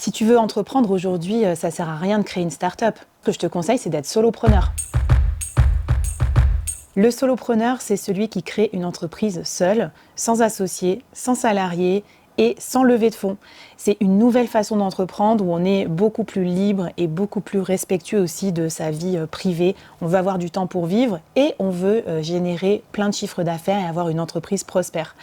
Si tu veux entreprendre aujourd'hui, ça sert à rien de créer une start-up. Ce que je te conseille, c'est d'être solopreneur. Le solopreneur, c'est celui qui crée une entreprise seul, sans associé, sans salarié et sans levée de fonds. C'est une nouvelle façon d'entreprendre où on est beaucoup plus libre et beaucoup plus respectueux aussi de sa vie privée. On veut avoir du temps pour vivre et on veut générer plein de chiffres d'affaires et avoir une entreprise prospère.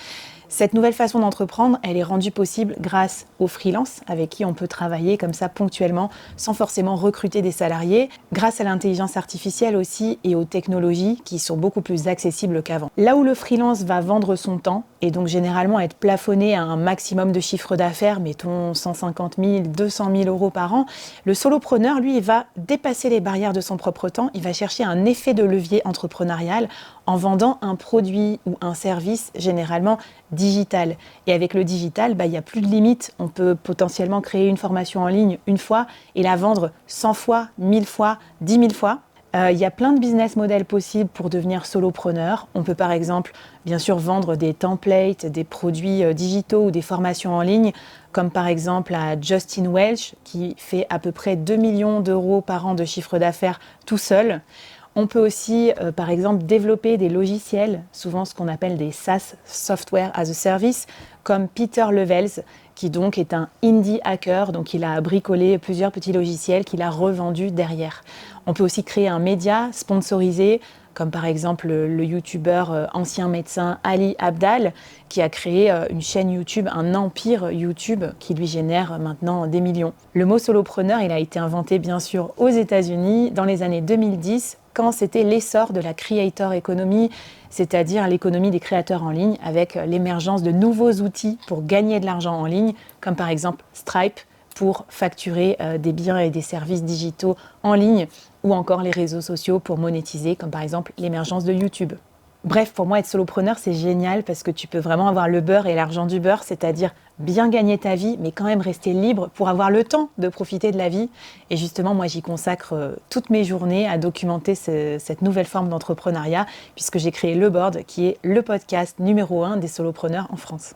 Cette nouvelle façon d'entreprendre, elle est rendue possible grâce aux freelances avec qui on peut travailler comme ça ponctuellement sans forcément recruter des salariés, grâce à l'intelligence artificielle aussi et aux technologies qui sont beaucoup plus accessibles qu'avant. Là où le freelance va vendre son temps et donc généralement être plafonné à un maximum de chiffre d'affaires, mettons 150 000, 200 000 euros par an, le solopreneur, lui, il va dépasser les barrières de son propre temps, il va chercher un effet de levier entrepreneurial en vendant un produit ou un service généralement digital. Et avec le digital, il n'y a plus de limite. On peut potentiellement créer une formation en ligne une fois et la vendre 100 fois, 1000 fois, 10 000 fois. Il y a plein de business models possibles pour devenir solopreneur. On peut par exemple, bien sûr, vendre des templates, des produits digitaux ou des formations en ligne, comme par exemple à Justin Welch, qui fait à peu près 2 millions d'euros par an de chiffre d'affaires tout seul. On peut aussi, par exemple, développer des logiciels, souvent ce qu'on appelle des SaaS, Software as a Service, comme Peter Levels, qui donc est un indie hacker, donc il a bricolé plusieurs petits logiciels qu'il a revendus derrière. On peut aussi créer un média sponsorisé, comme par exemple le youtubeur ancien médecin Ali Abdaal, qui a créé une chaîne YouTube, un empire YouTube qui lui génère maintenant des millions. Le mot solopreneur, il a été inventé bien sûr aux États-Unis dans les années 2010, quand c'était l'essor de la creator economy, c'est-à-dire l'économie des créateurs en ligne, avec l'émergence de nouveaux outils pour gagner de l'argent en ligne, comme par exemple Stripe, pour facturer des biens et des services digitaux en ligne, ou encore les réseaux sociaux pour monétiser, comme par exemple l'émergence de YouTube. Bref, pour moi, être solopreneur, c'est génial parce que tu peux vraiment avoir le beurre et l'argent du beurre, c'est-à-dire bien gagner ta vie, mais quand même rester libre pour avoir le temps de profiter de la vie. Et justement, moi, j'y consacre toutes mes journées à documenter cette nouvelle forme d'entrepreneuriat, puisque j'ai créé Le Board, qui est le podcast numéro 1 des solopreneurs en France.